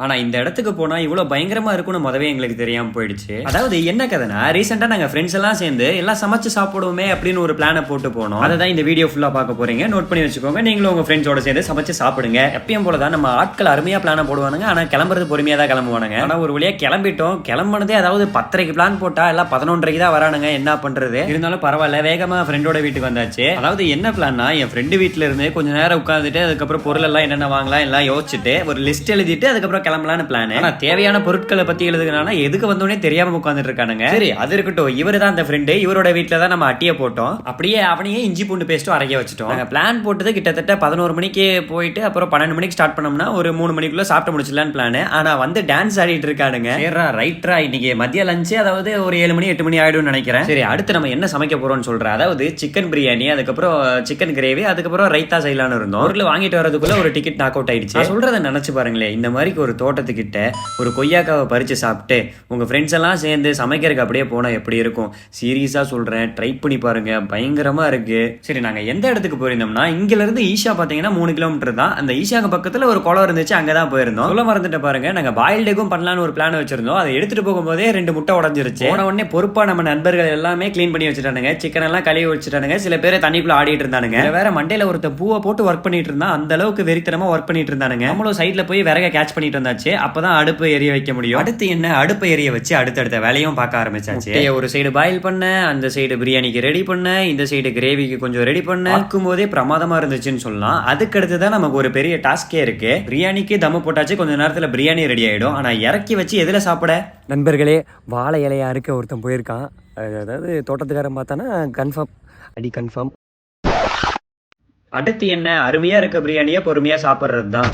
ஆனா இந்த இடத்துக்கு போனா இவ்வளவு பயங்கரமா இருக்கும்னு முதவே எங்களுக்கு தெரியாம போயிடுச்சு. அதாவது என்ன கதைனா, ரீசெண்டா நாங்க ஃப்ரெண்ட்ஸ் எல்லாம் சேர்ந்து எல்லாம் சமைச்சு சாப்பிடுவோமே அப்படின்னு ஒரு பிளானை போட்டு போனோம். அதை தான் இந்த வீடியோ ஃபுல்லா பார்க்க போறீங்க. நோட் பண்ணி வச்சுக்கோங்க. நீங்களும் உங்க ஃப்ரெண்ட்ஸோட சேர்ந்து சமைச்சு சாப்பிடுங்க. எப்பயும் போலதான் நம்ம ஆட்கள் அருமையா பிளான போடுவானுங்க. ஆனா கிளம்புறது பொறுமையா தான் கிளம்புவானுங்க. ஆனா ஒரு வழியா கிளம்பிட்டோம். கிளம்புனதே அதாவது 10:30க்கு பிளான் போட்டா எல்லாம் 11:30க்கு தான் வரானுங்க. என்ன பண்றது? இருந்தாலும் பரவாயில்ல, வேகமா ஃப்ரெண்டோட வீட்டுக்கு வந்தாச்சு. அதாவது என்ன பிளான்னா, என் ஃப்ரெண்டு வீட்டுல இருந்து கொஞ்ச நேரம் உட்காந்துட்டு அதுக்கப்புறம் பொருள் எல்லாம் என்னென்ன வாங்கலாம் எல்லாம் யோசிச்சுட்டு ஒரு லிஸ்ட் எழுதிட்டு அதுக்கப்புறம் கிளம்பலான்னு பிளான். தேவையான பொருட்களை பத்தி எழுதுனா எதுக்கு வந்தோடனே தெரியாம உட்காந்துட்டு இருக்கானுங்க. சரி, அது இருக்கட்டும். இவரு தான் அந்த ஃப்ரெண்டு. இவரோட வீட்டுல தான் நம்ம அட்டியை போட்டோம். அப்படியே அவனையே இஞ்சி பூண்டு பேஸ்ட்டும் அரைக்க வச்சுட்டோம். நாங்க பிளான் போட்டது கிட்டத்தட்ட 11 மணிக்கு போயிட்டு அப்புறம் 12 மணிக்கு ஸ்டார்ட் பண்ணோம்னா ஒரு 3 மணிக்குள்ள சாப்பிட்டு முடிச்சிடலான்னு பிளான். ஆனா வந்து டான்ஸ் ஆடிட்டு இருக்கானுங்க. சரிரா, ரைட்ரா, இன்னைக்கு மதிய லஞ்சு அதாவது ஒரு 7 மணி 8 மணி ஆயிடும் நினைக்கிறேன். சரி, அடுத்து நம்ம என்ன சமைக்க போறோம்னு சொல்றேன். அதாவது சிக்கன் பிரியாணி, அதுக்கப்புறம் சிக்கன் கிரேவி, அதுக்கப்புறம் ரைத்தா செய்யலாம்னு இருந்தோம். பொருள் வாங்கிட்டு வரதுக்குள்ள ஒரு டிக்கெட் நாக் அவுட் ஆயிடுச்சு. நான் சொல்றதை நினைச்சு பாருங்களேன். இந்த மாதிரி ஒரு தோட்டத்துக்கிட்ட ஒரு கொய்யாக்காவை பறிச்சு சாப்பிட்டு உங்க ஃப்ரெண்ட்ஸ் எல்லாம் சேர்ந்து சமைக்கிறதுக்கு அப்படியே போனா எப்படி இருக்கும்? சீரியஸா சொல்றேன், ட்ரை பண்ணி பாருங்க, பயங்கரமா இருக்கு. சரி, நாங்க எந்த இடத்துக்கு போயிருந்தோம்னா, இங்க இருந்து ஈஷா பாத்தீங்கன்னா 3 கிலோமீட்டர் தான். அந்த ஈஷாக்கு பக்கத்துல ஒரு குளம் இருந்துச்சு, அங்கதான் போயிருந்தோம். சொல்ல மறந்துட்டு பாருங்க, நாங்க பாயில்ட் எக்கும் பண்ணலான்னு ஒரு பிளான் வச்சிருந்தோம். அதை எடுத்துட்டு போகும்போதே 2 முட்டை உடஞ்சிருச்சு. போன உடனே பொறுப்பா நம்ம நண்பர்கள் எல்லாமே கிளீன் பண்ணி வச்சுட்டானுங்க. சிக்கன் எல்லாம் கழுவி வச்சுட்டானுங்க. சில பேர் தண்ணிக்குள்ள ஆடிட்டு இருந்தானுங்க. வேற மண்டையில ஒருத்த பூவை போட்டு ஒர்க் பண்ணிட்டு இருந்தா, அந்த அளவுக்கு வெறித்தனமா ஒர்க் பண்ணிட்டு இருந்தானுங்க. நம்மளும் சைட்ல போய் விறக கேட்ச் பண்ணிட்டு வந்தாச்சு. அப்பதான் அடுப்பு எரிய வைக்க முடியும். அடுத்து என்ன, அடுப்பு எரிய வச்சு அடுத்தடுத்த வேலையும் பார்க்க ஆரம்பிச்சாச்சு. ஒரு சைடு பாயில் பண்ண, அந்த சைடு பிரியாணிக்கு ரெடி பண்ண, இந்த சைடு கிரேவிக்கு கொஞ்சம் ரெடி பண்ண, பார்க்கும் போதே பிரமாதமா இருந்துச்சுன்னு சொல்லலாம். அதுக்கு அடுத்துதான் நமக்கு ஒரு பெரிய டாஸ்கே இருக்கு. பிரியாணிக்கு தம்மு போட்டாச்சு, கொஞ்ச நேரத்துல பிரியாணி ரெடி ஆயிடும். ஆனா இறக்கி வச்சு எதுல சாப்பிட? நண்பர்களே, வாழை இலையா இருக்க ஒருத்தன் போயிருக்கான். அதாவது தோட்டத்துக்காரன் பார்த்தானா கன்ஃபார்ம், அடி கன்ஃபார்ம். அடுத்து என்ன, அருமையா இருக்க பிரியாணியை பொறுமையா சாப்பிட்றது தான்.